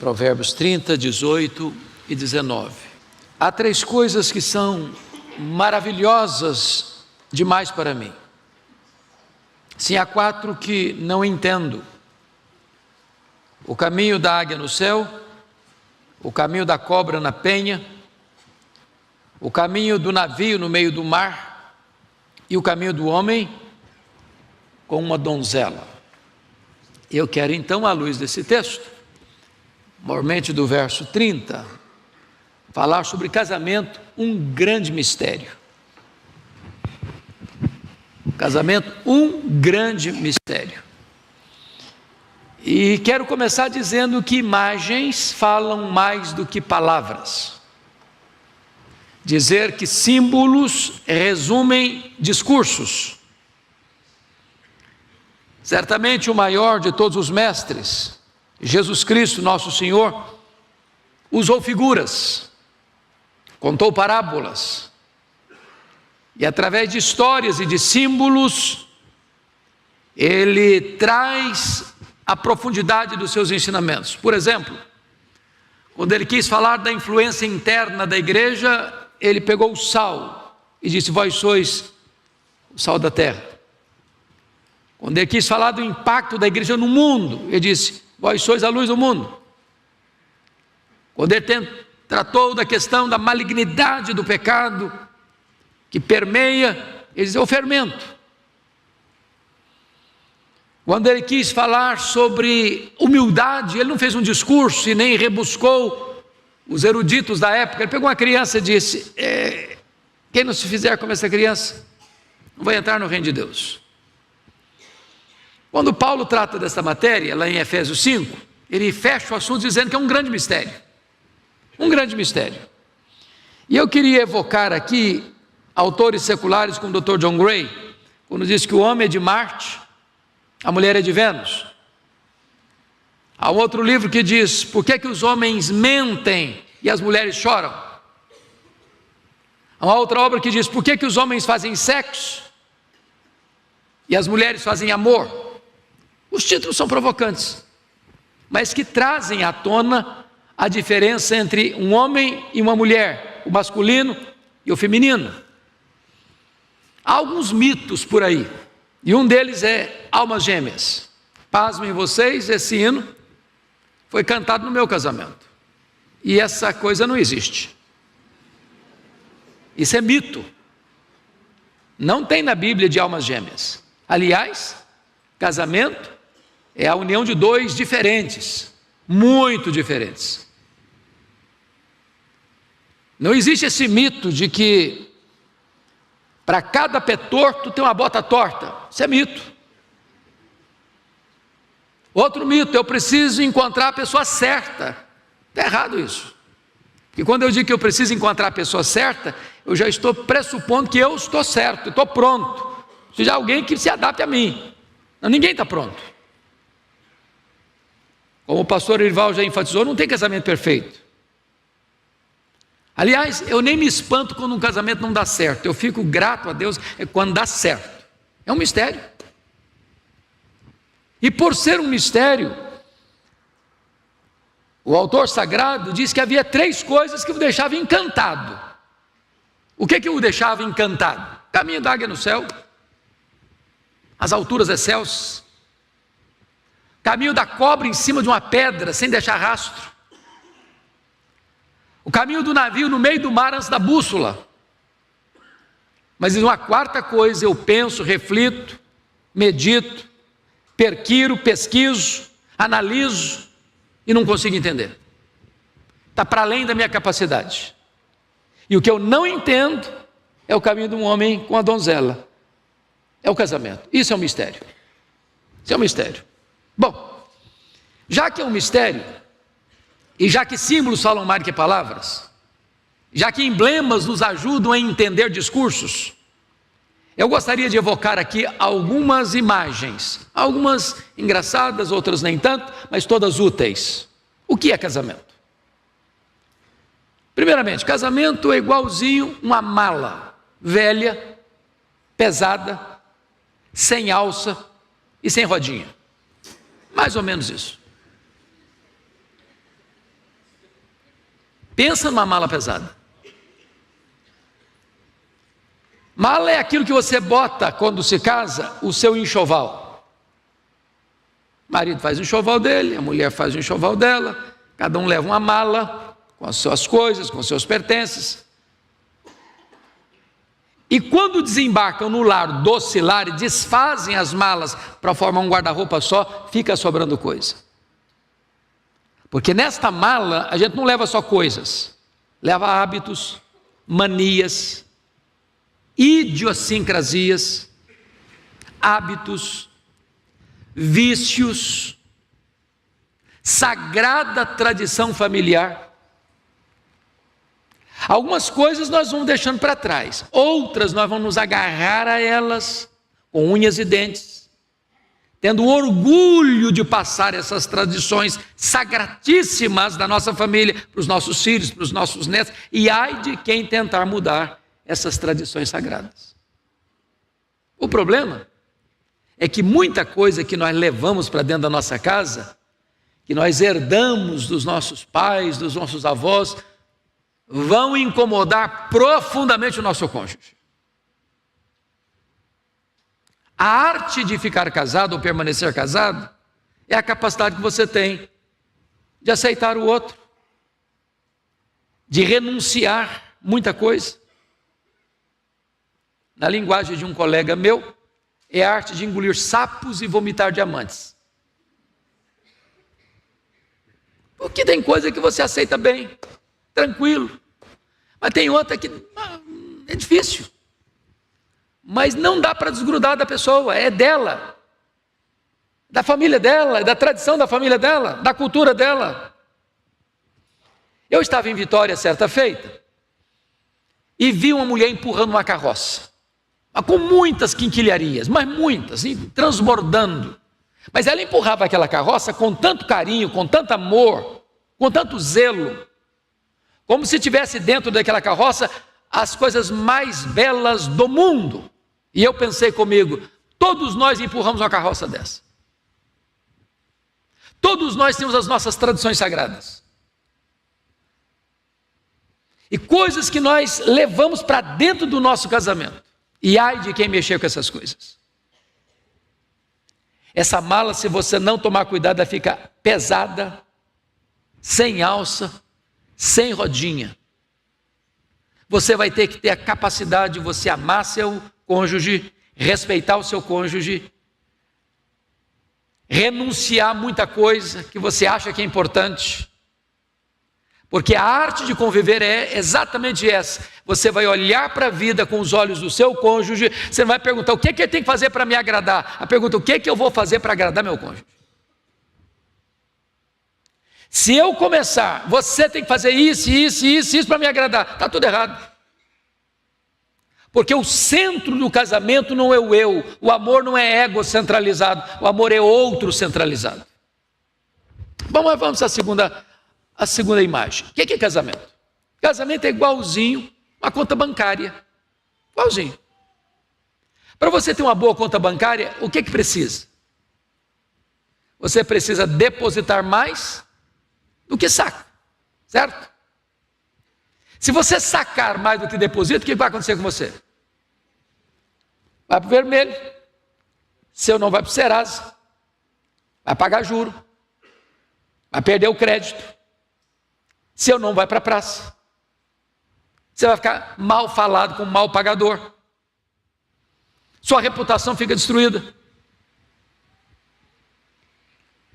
Provérbios 30, 18 e 19. Há três coisas que são maravilhosas demais para mim. Sim, há quatro que não entendo: o caminho da águia no céu, o caminho da cobra na penha, o caminho do navio no meio do mar e o caminho do homem com uma donzela. Eu quero então, à luz desse texto, mormente do verso 30, falar sobre casamento, um grande mistério. Casamento, um grande mistério. E quero começar dizendo que imagens falam mais do que palavras. Dizer que símbolos resumem discursos. Certamente o maior de todos os mestres, Jesus Cristo, nosso Senhor, usou figuras, contou parábolas, e através de histórias e de símbolos, ele traz a profundidade dos seus ensinamentos. Por exemplo, quando ele quis falar da influência interna da igreja, ele pegou o sal e disse: vós sois o sal da terra. Quando ele quis falar do impacto da igreja no mundo, ele disse: vós sois a luz do mundo. Quando ele tratou da questão da malignidade do pecado que permeia, ele disse: o fermento. Quando ele quis falar sobre humildade, ele não fez um discurso e nem rebuscou os eruditos da época. Ele pegou uma criança e disse: quem não se fizer como essa criança, não vai entrar no reino de Deus. Quando Paulo trata dessa matéria, lá em Efésios 5, ele fecha o assunto dizendo que é um grande mistério. Um grande mistério. E eu queria evocar aqui autores seculares como o Dr. John Gray, quando diz que o homem é de Marte, a mulher é de Vênus. Há um outro livro que diz: por que os homens mentem e as mulheres choram? Há uma outra obra que diz: por que os homens fazem sexo e as mulheres fazem amor? Os títulos são provocantes, mas que trazem à tona a diferença entre um homem e uma mulher, o masculino e o feminino. Há alguns mitos por aí, e um deles é almas gêmeas. Pasmem vocês, esse hino foi cantado no meu casamento, e essa coisa não existe. Isso é mito. Não tem na Bíblia de almas gêmeas. Aliás, casamento é a união de dois diferentes, muito diferentes. Não existe esse mito de que para cada pé torto tem uma bota torta. Isso é mito. Outro mito: eu preciso encontrar a pessoa certa. Está errado isso. E quando eu digo que eu preciso encontrar a pessoa certa, eu já estou pressupondo que eu estou certo, eu estou pronto. Seja alguém que se adapte a mim. Não, ninguém está pronto. Como o pastor Irval já enfatizou, não tem casamento perfeito. Aliás, eu nem me espanto quando um casamento não dá certo. Eu fico grato a Deus quando dá certo. É um mistério. E por ser um mistério, o autor sagrado diz que havia três coisas que o deixavam encantado. O que o deixava encantado? Caminho da águia no céu, as alturas excelsas, caminho da cobra em cima de uma pedra, sem deixar rastro, o caminho do navio no meio do mar antes da bússola. Mas uma quarta coisa: eu penso, reflito, medito, perquiro, pesquiso, analiso e não consigo entender. Está para além da minha capacidade. E o que eu não entendo é o caminho de um homem com a donzela. É o casamento. Isso é um mistério. Isso é um mistério. Bom, já que é um mistério, e já que símbolos falam mais do que palavras, já que emblemas nos ajudam a entender discursos, eu gostaria de evocar aqui algumas imagens, algumas engraçadas, outras nem tanto, mas todas úteis. O que é casamento? Primeiramente, casamento é igualzinho uma mala velha, pesada, sem alça e sem rodinha. Mais ou menos isso. Pensa numa mala pesada. Mala é aquilo que você bota quando se casa, o seu enxoval. O marido faz o enxoval dele, a mulher faz o enxoval dela, cada um leva uma mala com as suas coisas, com os seus pertences. E quando desembarcam no lar doce lar e desfazem as malas para formar um guarda-roupa só, fica sobrando coisa. Porque nesta mala a gente não leva só coisas, leva hábitos, manias, idiosincrasias, hábitos, vícios, sagrada tradição familiar. Algumas coisas nós vamos deixando para trás, outras nós vamos nos agarrar a elas com unhas e dentes, tendo orgulho de passar essas tradições sagratíssimas da nossa família para os nossos filhos, para os nossos netos, e ai de quem tentar mudar essas tradições sagradas. O problema é que muita coisa que nós levamos para dentro da nossa casa, que nós herdamos dos nossos pais, dos nossos avós, vão incomodar profundamente o nosso cônjuge. A arte de ficar casado ou permanecer casado é a capacidade que você tem de aceitar o outro, de renunciar muita coisa. Na linguagem de um colega meu, é a arte de engolir sapos e vomitar diamantes. Porque tem coisa que você aceita bem, tranquilo, mas tem outra que é difícil. Mas não dá para desgrudar da pessoa, é dela, da família dela, da tradição da família dela, da cultura dela. Eu estava em Vitória certa feita e vi uma mulher empurrando uma carroça, com muitas quinquilharias, mas muitas, transbordando. Mas ela empurrava aquela carroça com tanto carinho, com tanto amor, com tanto zelo, como se tivesse dentro daquela carroça as coisas mais belas do mundo. E eu pensei comigo, todos nós empurramos uma carroça dessa. Todos nós temos as nossas tradições sagradas. E coisas que nós levamos para dentro do nosso casamento. E ai de quem mexer com essas coisas. Essa mala, se você não tomar cuidado, ela fica pesada, sem alça, sem rodinha. Você vai ter que ter a capacidade de você amar seu cônjuge, respeitar o seu cônjuge, renunciar a muita coisa que você acha que é importante, porque a arte de conviver é exatamente essa. Você vai olhar para a vida com os olhos do seu cônjuge, você não vai perguntar o que ele tem que fazer para me agradar, a pergunta, o que eu vou fazer para agradar meu cônjuge? Se eu começar, você tem que fazer isso para me agradar, está tudo errado. Porque o centro do casamento não é o eu, o amor não é egocentralizado, o amor é outro centralizado. Bom, mas vamos à segunda imagem. O que é casamento? Casamento é igualzinho a conta bancária, igualzinho. Para você ter uma boa conta bancária, o que precisa? Você precisa depositar mais do que saca, certo? Se você sacar mais do que deposita, o que vai acontecer com você? Vai para o vermelho, seu não vai para o Serasa, vai pagar juro, vai perder o crédito, seu não vai para a praça, você vai ficar mal falado com um mal pagador, sua reputação fica destruída.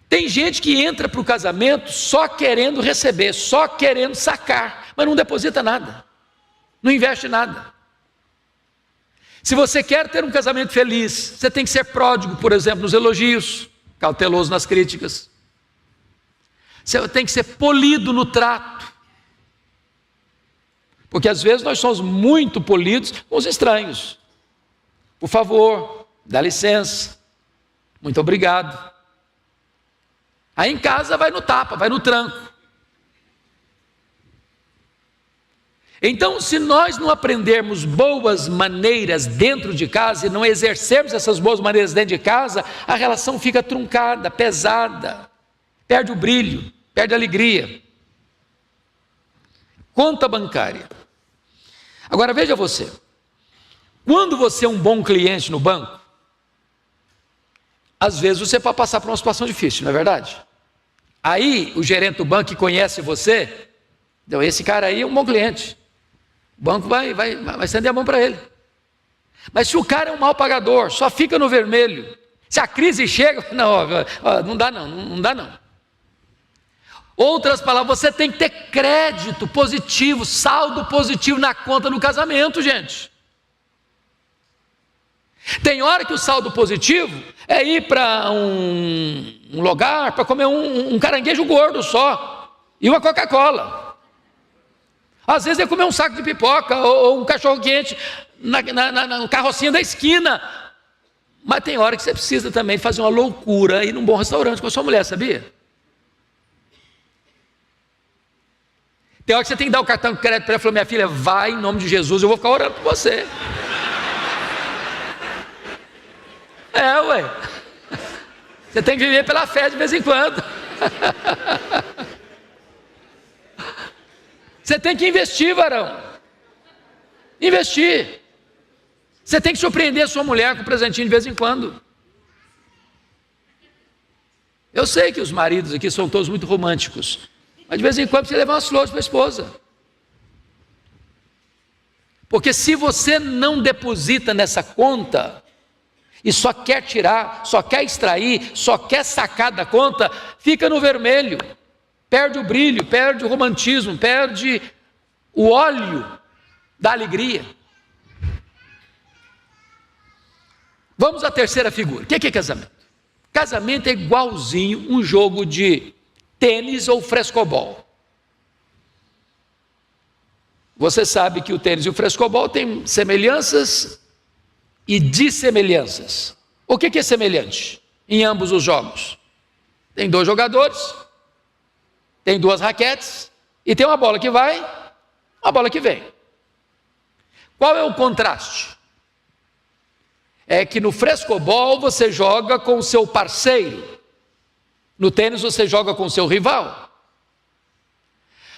Tem gente que entra para o casamento só querendo receber, só querendo sacar, mas não deposita nada, não investe nada. Se você quer ter um casamento feliz, você tem que ser pródigo, por exemplo, nos elogios, cauteloso nas críticas. Você tem que ser polido no trato, porque às vezes nós somos muito polidos com os estranhos. Por favor, dá licença, muito obrigado. Aí em casa vai no tapa, vai no tranco. Então, se nós não aprendermos boas maneiras dentro de casa e não exercermos essas boas maneiras dentro de casa, a relação fica truncada, pesada, perde o brilho, perde a alegria. Conta bancária. Agora veja você, quando você é um bom cliente no banco, às vezes você pode passar por uma situação difícil, não é verdade? Aí o gerente do banco que conhece você, então, esse cara aí é um bom cliente, o banco vai estender a mão para ele. Mas se o cara é um mau pagador, só fica no vermelho, se a crise chega, não dá não. Outras palavras, você tem que ter crédito positivo, saldo positivo na conta do casamento, gente. Tem hora que o saldo positivo é ir para um lugar para comer um caranguejo gordo só e uma Coca-Cola. Às vezes é comer um saco de pipoca ou um cachorro quente na carrocinha da esquina. Mas tem hora que você precisa também fazer uma loucura e ir num bom restaurante com a sua mulher, sabia? Tem hora que você tem que dar o cartão de crédito para ela e falar: minha filha, vai em nome de Jesus, eu vou ficar orando por você. Ué. Você tem que viver pela fé de vez em quando. Você tem que investir, varão. Investir. Você tem que surpreender a sua mulher com um presentinho de vez em quando. Eu sei que os maridos aqui são todos muito românticos, mas de vez em quando você leva umas flores para a esposa. Porque se você não deposita nessa conta e só quer tirar, só quer extrair, só quer sacar da conta, fica no vermelho, perde o brilho, perde o romantismo, perde o óleo da alegria. Vamos à terceira figura. O que é casamento? Casamento é igualzinho um jogo de tênis ou frescobol. Você sabe que o tênis e o frescobol têm semelhanças e dissemelhanças. O que é semelhante em ambos os jogos? Tem dois jogadores, tem duas raquetes e tem uma bola que vai, uma bola que vem. Qual é o contraste? É que no frescobol você joga com o seu parceiro, no tênis você joga com o seu rival.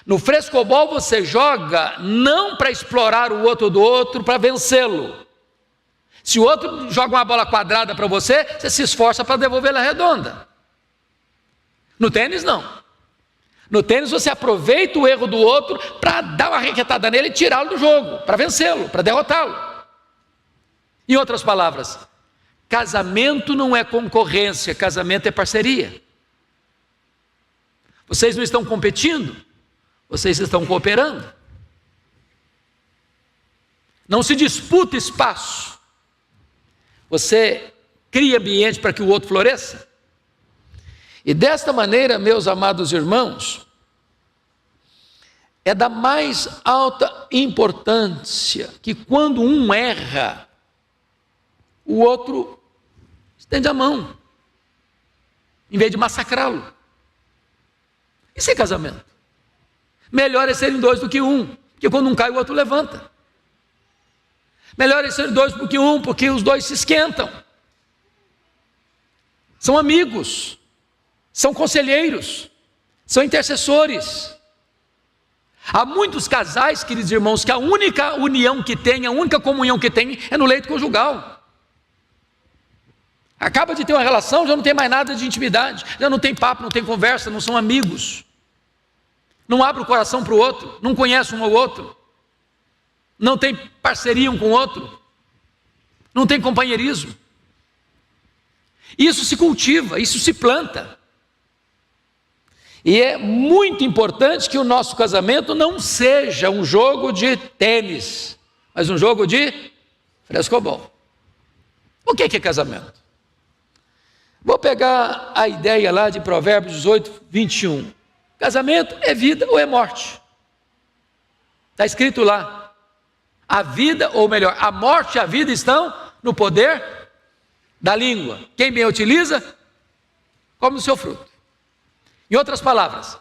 No frescobol você joga não para explorar o outro do outro, para vencê-lo. Se o outro joga uma bola quadrada para você, você se esforça para devolvê-la redonda. No tênis não. No tênis você aproveita o erro do outro para dar uma raquetada nele e tirá-lo do jogo, para vencê-lo, para derrotá-lo. Em outras palavras, casamento não é concorrência, casamento é parceria. Vocês não estão competindo, vocês estão cooperando. Não se disputa espaço, você cria ambiente para que o outro floresça. E desta maneira, meus amados irmãos, é da mais alta importância que quando um erra, o outro estende a mão, em vez de massacrá-lo. Isso é casamento. Melhor é serem dois do que um, porque quando um cai, o outro levanta. Melhor é serem dois do que um, porque os dois se esquentam. São amigos, são conselheiros, são intercessores. Há muitos casais, queridos irmãos, que a única união que tem, a única comunhão que tem é no leito conjugal. Acaba de ter uma relação, já não tem mais nada de intimidade, já não tem papo, não tem conversa, não são amigos, não abre o coração para o outro, não conhece um ao outro, não tem parceria um com o outro, não tem companheirismo. Isso se cultiva, isso se planta. E é muito importante que o nosso casamento não seja um jogo de tênis, mas um jogo de frescobol. O que é casamento? Vou pegar a ideia lá de Provérbios 18, 21. Casamento é vida ou é morte? Está escrito lá. A vida, ou melhor, a morte e a vida estão no poder da língua. Quem bem utiliza, come o seu fruto. Em outras palavras,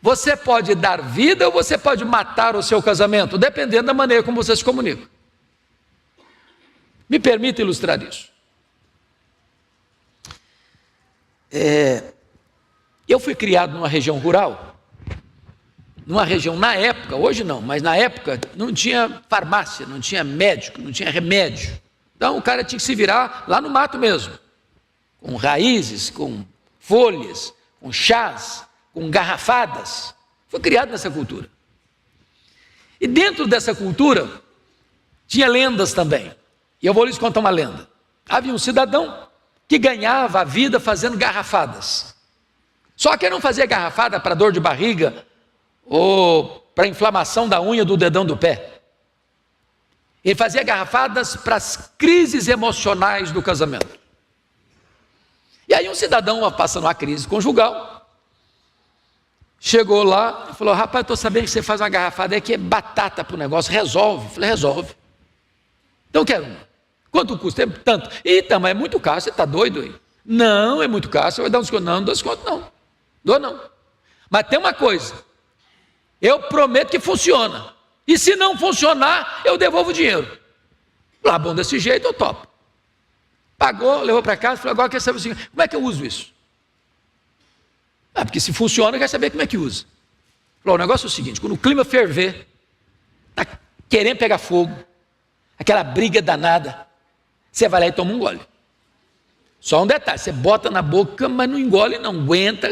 você pode dar vida ou você pode matar o seu casamento, dependendo da maneira como você se comunica. Me permita ilustrar isso. Eu fui criado numa região rural numa região, na época, hoje não, mas na época não tinha farmácia, não tinha médico, não tinha remédio. Então o cara tinha que se virar lá no mato mesmo, com raízes, com folhas, com chás, com garrafadas. Foi criado nessa cultura. E dentro dessa cultura, tinha lendas também. E eu vou lhes contar uma lenda. Havia um cidadão que ganhava a vida fazendo garrafadas. Só que ele não fazia garrafada para dor de barriga ou para inflamação da unha do dedão do pé. Ele fazia garrafadas para as crises emocionais do casamento. E aí um cidadão, passando uma crise conjugal, chegou lá e falou: rapaz, eu estou sabendo que você faz uma garrafada aí que é batata para o negócio, resolve. Eu falei: resolve. Então eu quero uma. Quanto custa? É tanto. Eita, mas é muito caro, você está doido aí? Não, é muito caro, você vai dar um desconto? Não, não dou desconto não. Dou não. Mas tem uma coisa, eu prometo que funciona. E se não funcionar, eu devolvo o dinheiro. Lá, bom, desse jeito eu topo. Pagou, levou para casa, falou: agora quer saber o seguinte, como é que eu uso isso? Porque se funciona, quer saber como é que usa. Falou: o negócio é o seguinte, quando o clima ferver, está querendo pegar fogo, aquela briga danada, você vai lá e toma um gole. Só um detalhe, você bota na boca, mas não engole não, aguenta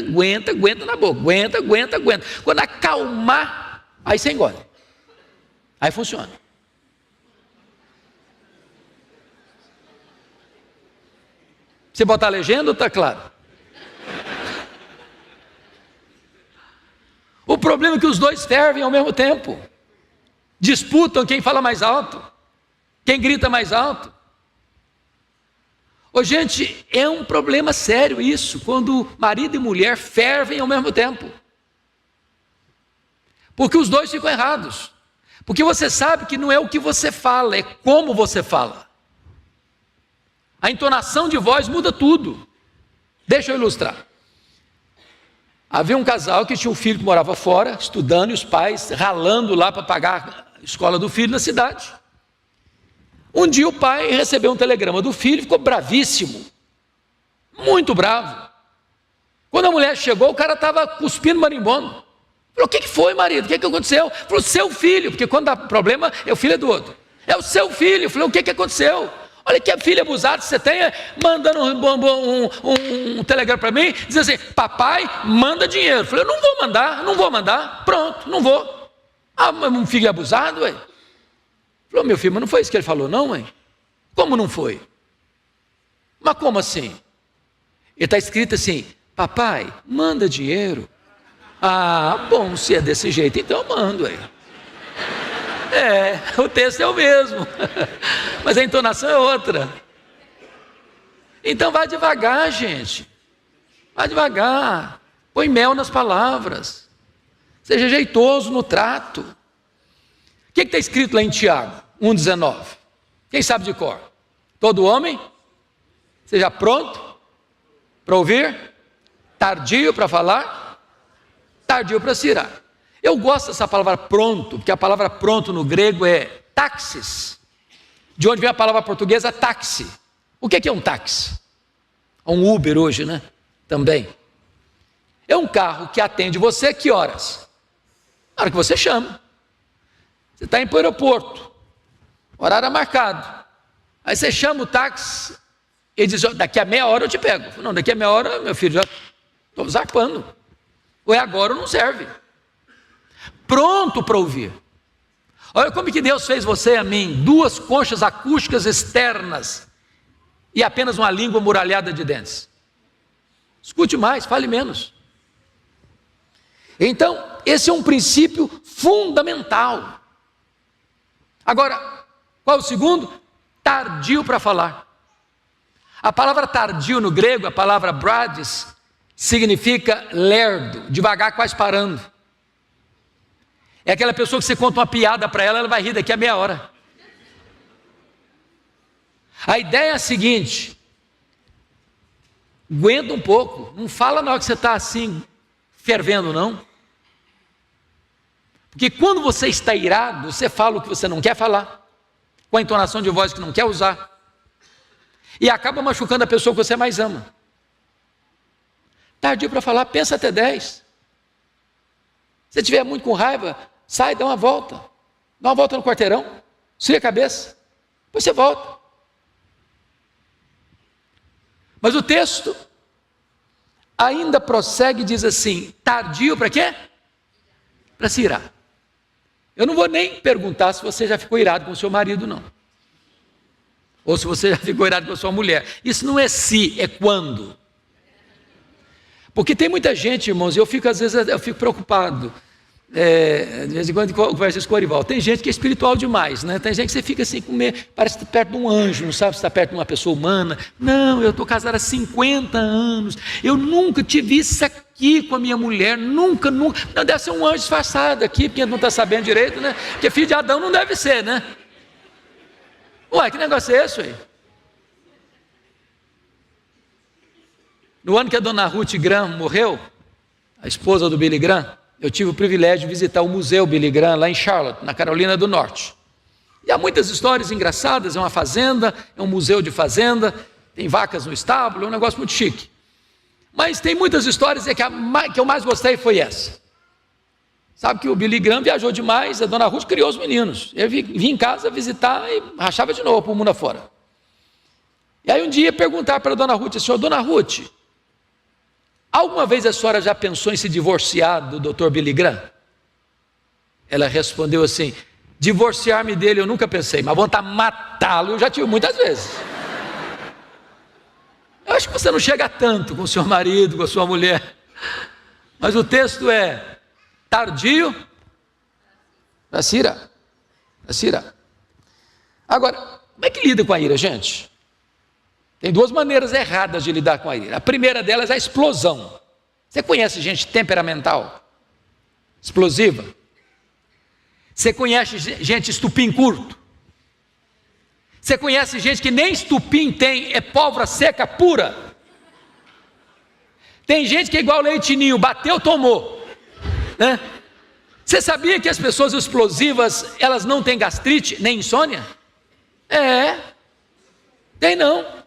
na boca, aguenta. Quando acalmar, aí você engole. Aí funciona. Você botar a legenda, está claro? O problema é que os dois fervem ao mesmo tempo. Disputam quem fala mais alto, quem grita mais alto. Ô, gente, é um problema sério isso, quando marido e mulher fervem ao mesmo tempo. Porque os dois ficam errados. Porque você sabe que não é o que você fala, é como você fala. A entonação de voz muda tudo. Deixa eu ilustrar. Havia um casal que tinha um filho que morava fora, estudando, e os pais ralando lá para pagar a escola do filho na cidade. Um dia o pai recebeu um telegrama do filho, ficou bravíssimo, muito bravo. Quando a mulher chegou, o cara estava cuspindo marimbondo. Falou: o que foi, marido? O que aconteceu? Falou: seu filho, porque quando dá problema, o filho é do outro. É o seu filho. Falou: o que aconteceu? Olha que filho abusado você tem, mandando um telegrama para mim, dizendo assim: papai, manda dinheiro. Eu falei: eu não vou mandar, pronto, não vou. Ah, mas um filho abusado, ué. Falou: meu filho, mas não foi isso que ele falou não, mãe? Como não foi? Mas como assim? Ele está escrito assim: papai, manda dinheiro. Ah, bom, se é desse jeito, então eu mando aí. O texto é o mesmo, mas a entonação é outra. Então vai devagar, gente. Vai devagar. Põe mel nas palavras. Seja jeitoso no trato. O que está escrito lá em Tiago 1,19? Quem sabe de cor? Todo homem seja pronto para ouvir, tardio para falar, tardio para se irar. Eu gosto dessa palavra pronto, porque a palavra pronto no grego é táxis, de onde vem a palavra portuguesa táxi. O que é um táxi? É um Uber hoje, né? Também. É um carro que atende você que horas? Na hora que você chama. Você está indo para o aeroporto, horário marcado. Aí você chama o táxi, ele diz: daqui a meia hora eu te pego. Não, daqui a meia hora, meu filho, já estou zarpando. Ou é agora ou não serve. Pronto para ouvir. Olha como que Deus fez você e a mim: duas conchas acústicas externas e apenas uma língua muralhada de dentes. Escute mais, fale menos. Então, esse é um princípio fundamental. Agora, qual o segundo? Tardio para falar. A palavra tardio no grego, a palavra brades, significa lerdo, devagar, quase parando. É aquela pessoa que você conta uma piada para ela, ela vai rir daqui a meia hora. A ideia é a seguinte: aguenta um pouco, não fala na hora que você está assim, fervendo não. Porque quando você está irado, você fala o que você não quer falar, com a entonação de voz que não quer usar, e acaba machucando a pessoa que você mais ama. Tardio para falar, pensa até 10. Se estiver muito com raiva, sai, dá uma volta no quarteirão, esfria a cabeça, depois você volta. Mas o texto ainda prossegue e diz assim: tardio para quê? Para se irar. Eu não vou nem perguntar se você já ficou irado com o seu marido, não. Ou se você já ficou irado com a sua mulher. Isso não é se, é quando. Porque tem muita gente, irmãos, às vezes eu fico preocupado. De vez em quando eu converso isso com o Arival. Tem gente que é espiritual demais, né? Tem gente que você fica assim, parece que está perto de um anjo, não sabe se está perto de uma pessoa humana. Não, eu estou casado há 50 anos, eu nunca tive isso aqui com a minha mulher, nunca. Não, deve ser um anjo disfarçado aqui, porque não está sabendo direito, né? Porque filho de Adão não deve ser, né? Ué, que negócio é esse aí? No ano que a dona Ruth Graham morreu, a esposa do Billy Graham, eu tive o privilégio de visitar o Museu Billy Graham lá em Charlotte, na Carolina do Norte. E há muitas histórias engraçadas, é uma fazenda, é um museu de fazenda, tem vacas no estábulo, é um negócio muito chique. Mas tem muitas histórias, e que eu mais gostei foi essa. Sabe que o Billy Graham viajou demais, a dona Ruth criou os meninos. Eu vim em casa visitar e rachava de novo para o mundo afora. E aí um dia perguntar para a dona Ruth assim: dona Ruth, alguma vez a senhora já pensou em se divorciar do Dr. Billy Graham? Ela respondeu assim: divorciar-me dele eu nunca pensei, mas vontade de matá-lo eu já tive muitas vezes. Eu acho que você não chega tanto com o seu marido, com a sua mulher. Mas o texto é tardio para se irar. Agora, como é que lida com a ira, gente? Tem duas maneiras erradas de lidar com a ira. A primeira delas é a explosão. Você conhece gente temperamental? Explosiva? Você conhece gente estupim curto? Você conhece gente que nem estupim tem, é pólvora seca pura? Tem gente que é igual leitinho, bateu, tomou. Né? Você sabia que as pessoas explosivas, elas não têm gastrite, nem insônia? Tem não.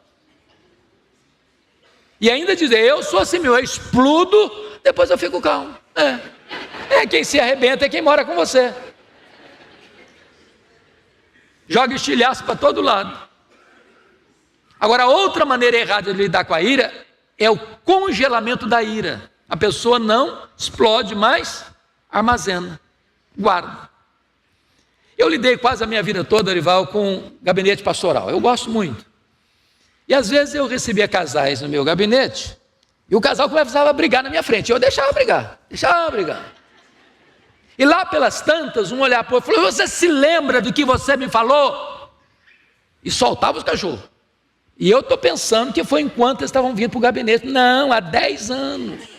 E ainda dizer, eu sou assim, eu explodo, depois eu fico calmo. Quem se arrebenta é quem mora com você. Joga estilhaço para todo lado. Agora, outra maneira errada de lidar com a ira é o congelamento da ira. A pessoa não explode, mas armazena, guarda. Eu lidei quase a minha vida toda, Arival, com gabinete pastoral. Eu gosto muito. E às vezes eu recebia casais no meu gabinete, e o casal começava a brigar na minha frente. Eu deixava brigar. E lá pelas tantas, um olhava para o outro e falou: você se lembra do que você me falou? E soltava os cachorros. E eu estou pensando que foi enquanto eles estavam vindo para o gabinete. Não, há 10 anos.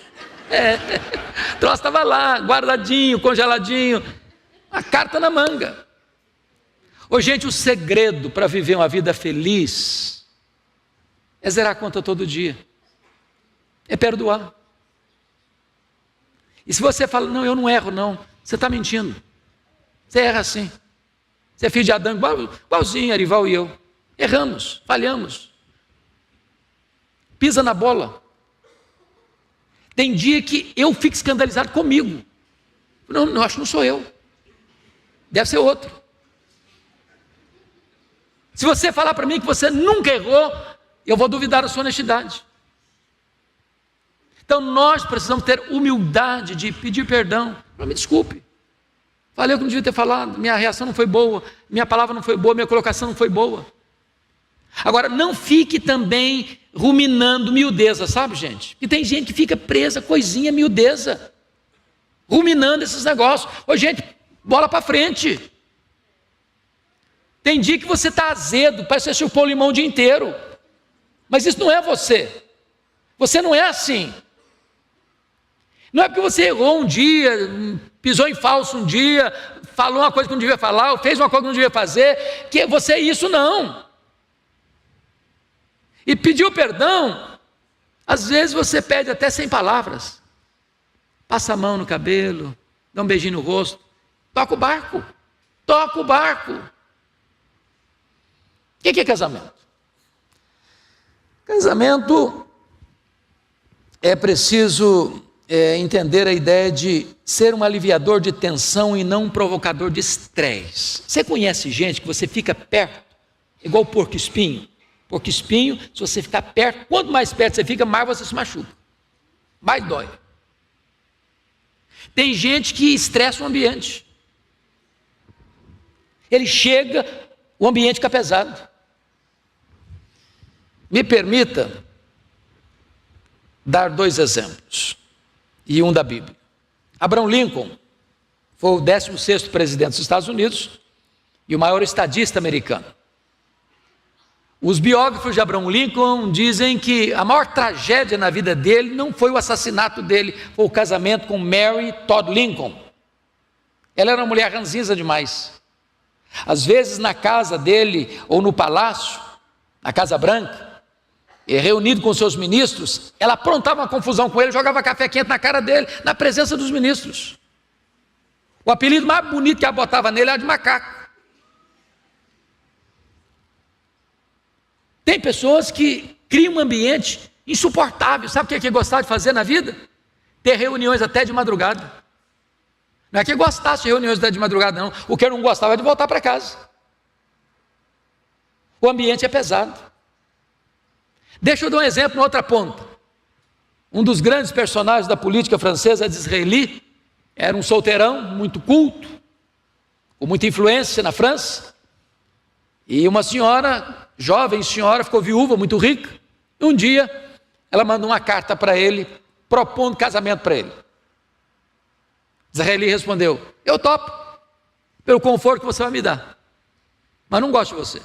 O troço estava lá, guardadinho, congeladinho, a carta na manga. Gente, o segredo para viver uma vida feliz é zerar a conta todo dia, é perdoar. E se você fala: não, eu não erro não, você está mentindo. Você erra sim. Você é filho de Adão, igualzinho Arival e eu. Erramos, falhamos. Pisa na bola. Tem dia que eu fico escandalizado comigo. Não, acho que não sou eu. Deve ser outro. Se você falar para mim que você nunca errou, eu vou duvidar da sua honestidade. Então nós precisamos ter humildade de pedir perdão. Me desculpe. Falei o que não devia ter falado, minha reação não foi boa, minha palavra não foi boa, minha colocação não foi boa. Agora, não fique também ruminando miudeza, sabe, gente? Porque tem gente que fica presa, coisinha, miudeza, ruminando esses negócios. Gente, bola para frente. Tem dia que você está azedo, parece que você chupou limão o dia inteiro. Mas isso não é você. Você não é assim. Não é porque você errou um dia, pisou em falso um dia, falou uma coisa que não devia falar, ou fez uma coisa que não devia fazer, que você é isso, não. E pediu perdão, às vezes você pede até sem palavras. Passa a mão no cabelo, dá um beijinho no rosto, toca o barco. O que é casamento? Casamento é preciso entender a ideia de ser um aliviador de tensão e não um provocador de estresse. Você conhece gente que você fica perto, igual porco-espinho? Porco-espinho, se você ficar perto, quanto mais perto você fica, mais você se machuca, mais dói. Tem gente que estressa o ambiente. Ele chega, o ambiente fica pesado. Me permita dar 2 exemplos, e um da Bíblia. Abraham Lincoln foi o 16º presidente dos Estados Unidos e o maior estadista americano. Os biógrafos de Abraham Lincoln dizem que a maior tragédia na vida dele não foi o assassinato dele, foi o casamento com Mary Todd Lincoln. Ela era uma mulher ranzinza demais. Às vezes na casa dele, ou no palácio, na Casa Branca, reunido com seus ministros, ela aprontava uma confusão com ele, jogava café quente na cara dele, na presença dos ministros. O apelido mais bonito que ela botava nele era de macaco. Tem pessoas que criam um ambiente insuportável. Sabe o que é gostar de fazer na vida? Ter reuniões até de madrugada. Não é que gostasse de reuniões até de madrugada, não. O que eu não gostava é de voltar para casa. O ambiente é pesado. Deixa eu dar um exemplo na outra ponta. Um dos grandes personagens da política francesa, Disraeli, era um solteirão, muito culto, com muita influência na França, e uma senhora, jovem senhora, ficou viúva, muito rica, e um dia ela mandou uma carta para ele, propondo casamento para ele. Disraeli respondeu: eu topo, pelo conforto que você vai me dar, mas não gosto de você.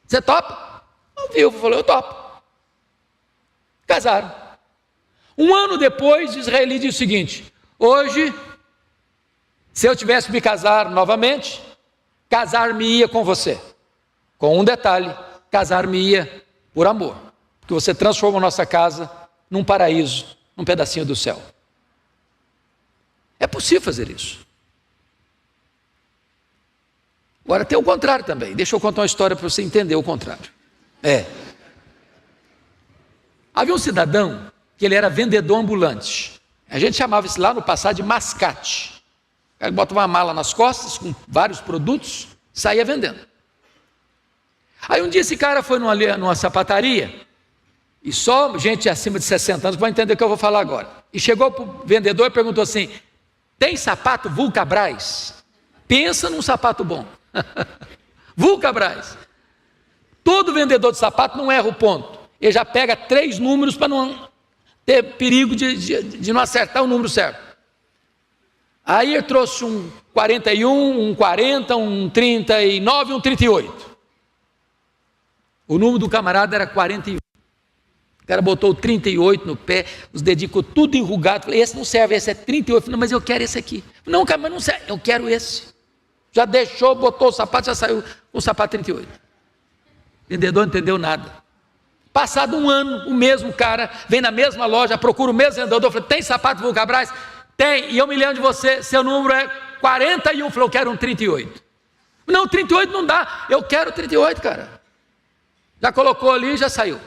Você topa? O viúvo falou: eu topo. Casaram. Um ano depois, Disraeli disse o seguinte: hoje, se eu tivesse que me casar novamente, casar-me-ia com você. Com um detalhe: casar-me-ia por amor. Porque você transforma a nossa casa num paraíso, num pedacinho do céu. É possível fazer isso. Agora tem o contrário também. Deixa eu contar uma história para você entender o contrário. Havia um cidadão que ele era vendedor ambulante. A gente chamava isso lá no passado de mascate. Ele botava uma mala nas costas com vários produtos, saía vendendo. Aí um dia esse cara foi numa sapataria, e só gente acima de 60 anos vai entender o que eu vou falar agora. E chegou para o vendedor e perguntou assim: tem sapato Vulcabras? Pensa num sapato bom. Vulcabras. Todo vendedor de sapato não erra o ponto. Ele já pega 3 números para não ter perigo de não acertar o número certo. Aí ele trouxe um 41, um 40, um 39 e um 38. O número do camarada era 41. O cara botou o 38 no pé, os dedinhos ficou tudo enrugado. Falei: esse não serve, esse é 38. Falei: não, mas eu quero esse aqui. Não, cara, mas não serve, eu quero esse. Já deixou, botou o sapato, já saiu com o sapato 38. O vendedor não entendeu nada. Passado um ano, o mesmo cara vem na mesma loja, procura o mesmo vendedor, fala: tem sapato Vulcabras? Tem, e eu me lembro de você, seu número é 41, falou: eu quero um 38. Não, 38 não dá, eu quero 38, cara. Já colocou ali e já saiu.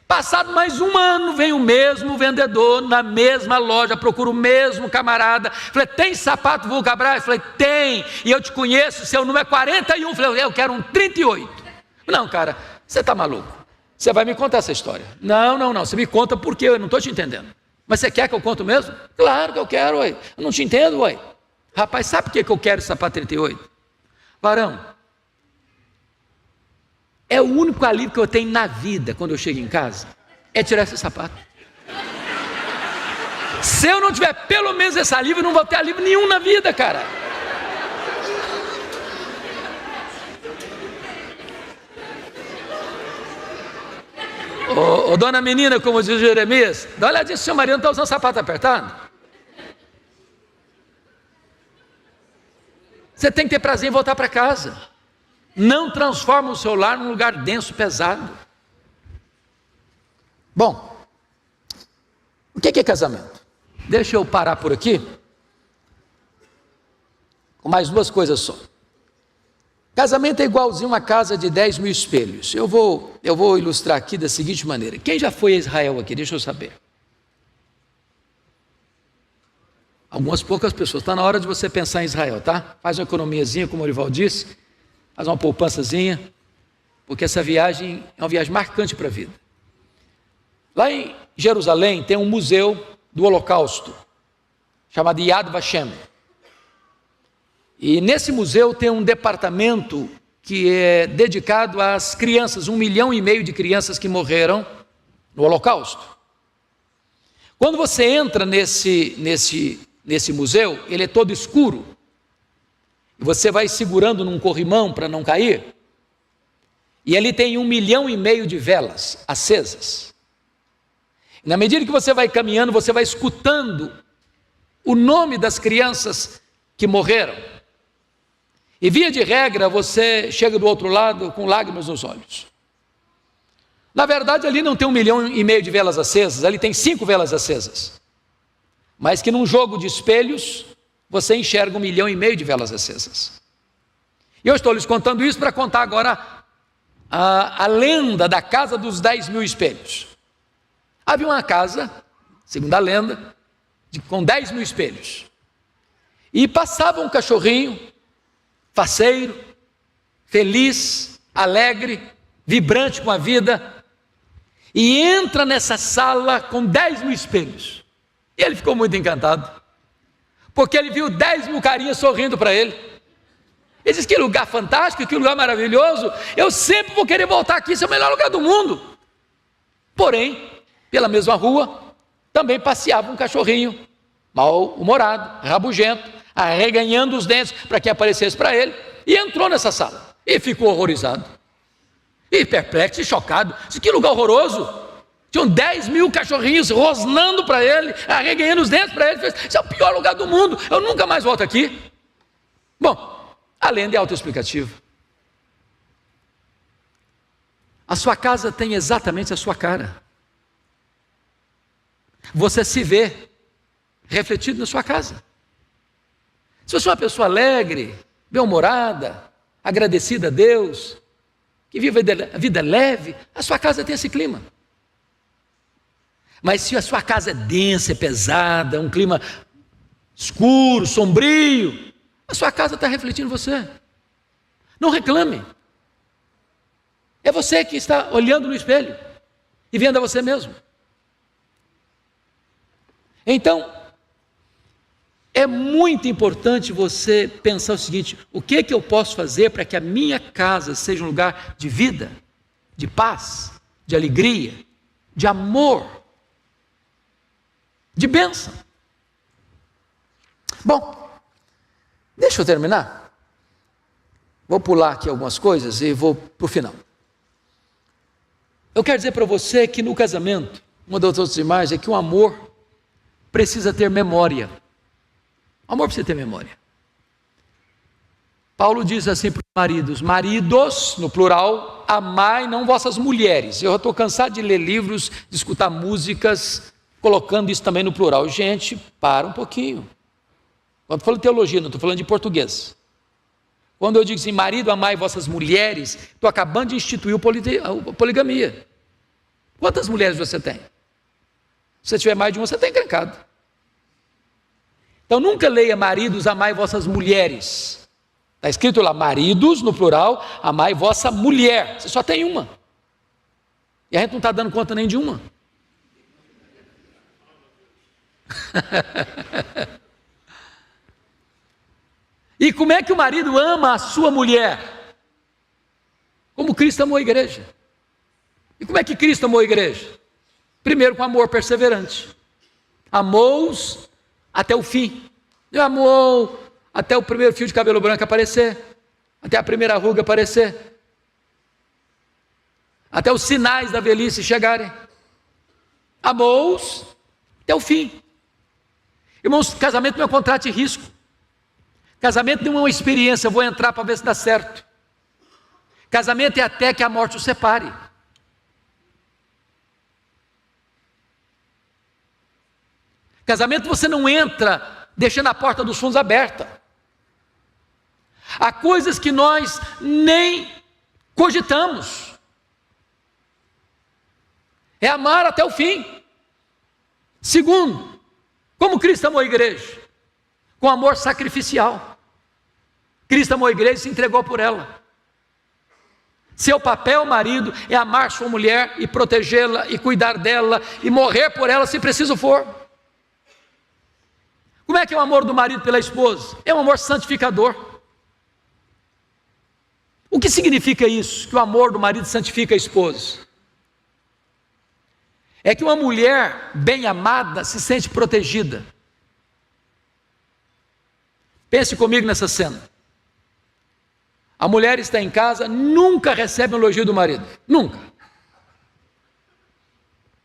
Passado mais um ano, vem o mesmo vendedor na mesma loja, procura o mesmo camarada, falei: tem sapato Vulcabras? Falei: tem, e eu te conheço, seu número é 41, falei: eu quero um 38. Não, cara, você está maluco. Você vai me contar essa história. Não, você me conta porque eu não estou te entendendo. Mas você quer que eu conte mesmo? Claro que eu quero, ué. Eu não te entendo, ué. Rapaz, sabe por que eu quero esse sapato 38? Varão, é o único alívio que eu tenho na vida quando eu chego em casa, é tirar esse sapato. Se eu não tiver pelo menos esse alívio, eu não vou ter alívio nenhum na vida, cara. Ô, dona menina, como diz Jeremias, dá uma olhadinha se seu marido não está usando sapato apertado. Você tem que ter prazer em voltar para casa. Não transforma o seu lar num lugar denso, pesado. Bom, o que é casamento? Deixa eu parar por aqui, com mais 2 coisas só. Casamento é igualzinho uma casa de 10 mil espelhos. Eu vou ilustrar aqui da seguinte maneira. Quem já foi a Israel aqui? Deixa eu saber. Algumas poucas pessoas. Está na hora de você pensar em Israel, tá? Faz uma economiazinha, como o Orival disse, faz uma poupançazinha, porque essa viagem é uma viagem marcante para a vida. Lá em Jerusalém tem um museu do Holocausto, chamado Yad Vashem. E nesse museu tem um departamento que é dedicado às crianças, 1,5 milhão de crianças que morreram no Holocausto. Quando você entra nesse museu, ele é todo escuro, e você vai segurando num corrimão para não cair, e ali tem 1,5 milhão de velas acesas. E na medida que você vai caminhando, você vai escutando o nome das crianças que morreram. E via de regra, você chega do outro lado com lágrimas nos olhos. Na verdade, ali não tem 1,5 milhão de velas acesas, ali tem 5 velas acesas. Mas que num jogo de espelhos, você enxerga 1,5 milhão de velas acesas. E eu estou lhes contando isso para contar agora a lenda da casa dos 10 mil espelhos. Havia uma casa, segundo a lenda, com 10 mil espelhos. E passava um cachorrinho, faceiro, feliz, alegre, vibrante com a vida, e entra nessa sala com 10 mil espelhos. E ele ficou muito encantado, porque ele viu 10 mil carinhas sorrindo para ele. Ele disse: que lugar fantástico, que lugar maravilhoso, eu sempre vou querer voltar aqui, esse é o melhor lugar do mundo. Porém, pela mesma rua, também passeava um cachorrinho, mal-humorado, rabugento, arreganhando os dentes para que aparecesse para ele, e entrou nessa sala, e ficou horrorizado, e perplexo, e chocado. Disse: que lugar horroroso, tinham 10 mil cachorrinhos rosnando para ele, arreganhando os dentes para ele. Esse é o pior lugar do mundo, eu nunca mais volto aqui. Bom, a lenda é autoexplicativa. A sua casa tem exatamente a sua cara. Você se vê refletido na sua casa. Se você é uma pessoa alegre, bem-humorada, agradecida a Deus, que vive a vida leve, a sua casa tem esse clima. Mas se a sua casa é densa, é pesada, um clima escuro, sombrio, a sua casa está refletindo você. Não reclame. É você que está olhando no espelho e vendo a você mesmo. Então, é muito importante você pensar o seguinte: o que eu posso fazer para que a minha casa seja um lugar de vida, de paz, de alegria, de amor, de bênção? Bom, deixa eu terminar. Vou pular aqui algumas coisas e vou para o final. Eu quero dizer para você que no casamento, uma das outras imagens é que o amor precisa ter memória. O amor precisa ter memória. Paulo diz assim para os maridos: maridos, no plural, amai não vossas mulheres. Eu estou cansado de ler livros, de escutar músicas, colocando isso também no plural. Gente, para um pouquinho. Quando eu falo de teologia, não estou falando de português. Quando eu digo assim, marido, amai vossas mulheres, estou acabando de instituir a poligamia. Quantas mulheres você tem? Se você tiver mais de uma, você está encrencado. Então nunca leia maridos, amai vossas mulheres. Está escrito lá, maridos, no plural, amai vossa mulher. Você só tem uma. E a gente não está dando conta nem de uma. E como é que o marido ama a sua mulher? Como Cristo amou a igreja. E como é que Cristo amou a igreja? Primeiro, com amor perseverante. Amou-os até o fim. Ele amou até o primeiro fio de cabelo branco aparecer, até a primeira ruga aparecer, até os sinais da velhice chegarem. Amou-os até o fim. Irmãos, casamento não é um contrato de risco. Casamento não é uma experiência, eu vou entrar para ver se dá certo. Casamento é até que a morte os separe. Casamento você não entra deixando a porta dos fundos aberta. Há coisas que nós nem cogitamos. É amar até o fim. Segundo, como Cristo amou a igreja? com amor sacrificial. Cristo amou a igreja e se entregou por ela. Seu papel, marido, é amar sua mulher e protegê-la e cuidar dela e morrer por ela se preciso for. Como é que é o amor do marido pela esposa? É um amor santificador. O que significa isso? Que o amor do marido santifica a esposa? É que uma mulher bem amada se sente protegida. Pense comigo nessa cena. A mulher está em casa, nunca recebe um elogio do marido. Nunca.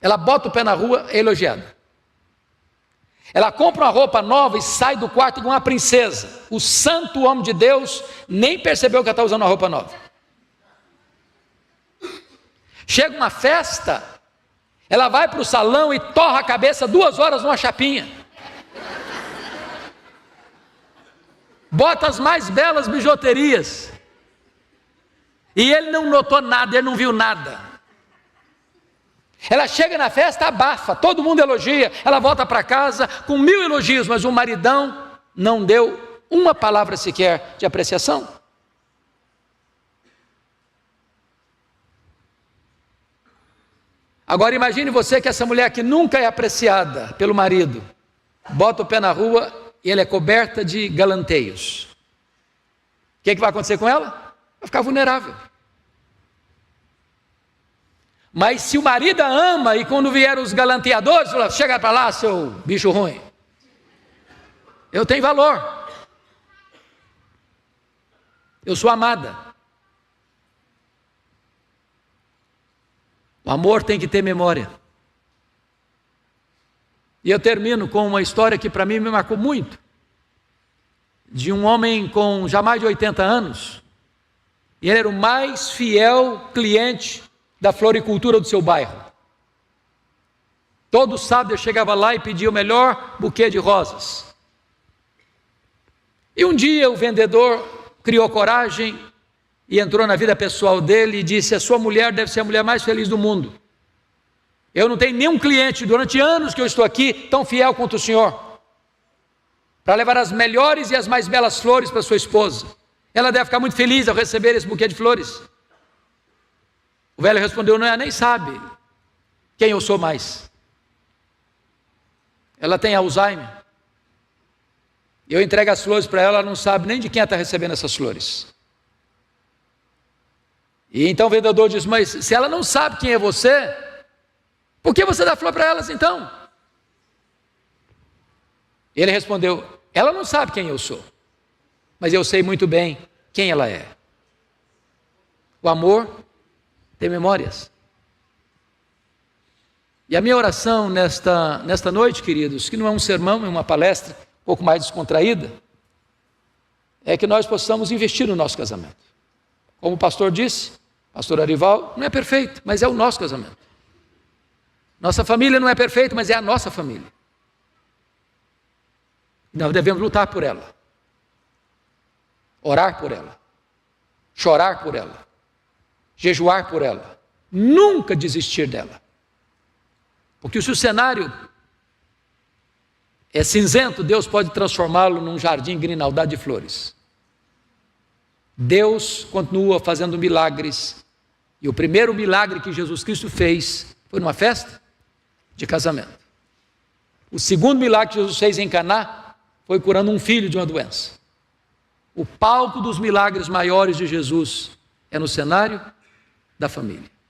Ela bota o pé na rua, é elogiada. Ela compra uma roupa nova e sai do quarto igual uma princesa. O santo homem de Deus nem percebeu que ela está usando uma roupa nova. Chega uma festa, ela vai para o salão e torra a cabeça 2 horas numa chapinha. Bota as mais belas bijuterias. E ele não notou nada, ele não viu nada. Ela chega na festa, abafa, todo mundo elogia, ela volta para casa com 1000 elogios, mas o maridão não deu uma palavra sequer de apreciação. Agora imagine você que essa mulher que nunca é apreciada pelo marido, bota o pé na rua e ela é coberta de galanteios. O que vai acontecer com ela? Vai ficar vulnerável. Mas se o marido a ama e quando vieram os galanteadores, fala, chega para lá, seu bicho ruim. Eu tenho valor. Eu sou amada. O amor tem que ter memória. E eu termino com uma história que para mim me marcou muito. De um homem com já mais de 80 anos. E ele era o mais fiel cliente da floricultura do seu bairro. Todo sábado eu chegava lá e pedia o melhor buquê de rosas. E um dia o vendedor criou coragem e entrou na vida pessoal dele e disse: a sua mulher deve ser a mulher mais feliz do mundo. Eu não tenho nenhum cliente durante anos que eu estou aqui tão fiel quanto o senhor, para levar as melhores e as mais belas flores para sua esposa. Ela deve ficar muito feliz ao receber esse buquê de flores. O velho respondeu: não, nem sabe quem eu sou mais. Ela tem Alzheimer. Eu entrego as flores para ela, ela não sabe nem de quem ela está recebendo essas flores. E então o vendedor diz: mas se ela não sabe quem é você, por que você dá flor para elas então? Ele respondeu: ela não sabe quem eu sou, mas eu sei muito bem quem ela é. O amor tem memórias. E a minha oração nesta noite, queridos, que não é um sermão, é uma palestra um pouco mais descontraída, é que nós possamos investir no nosso casamento. Como o pastor disse, pastor Arival, não é perfeito, mas é o nosso casamento. Nossa família não é perfeita, mas é a nossa família. Nós devemos lutar por ela, orar por ela, chorar por ela, jejuar por ela, nunca desistir dela. Porque se o cenário é cinzento, Deus pode transformá-lo num jardim grinaldado de flores. Deus continua fazendo milagres, e o primeiro milagre que Jesus Cristo fez foi numa festa de casamento. O segundo milagre que Jesus fez em Caná foi curando um filho de uma doença. O palco dos milagres maiores de Jesus é no cenário da família.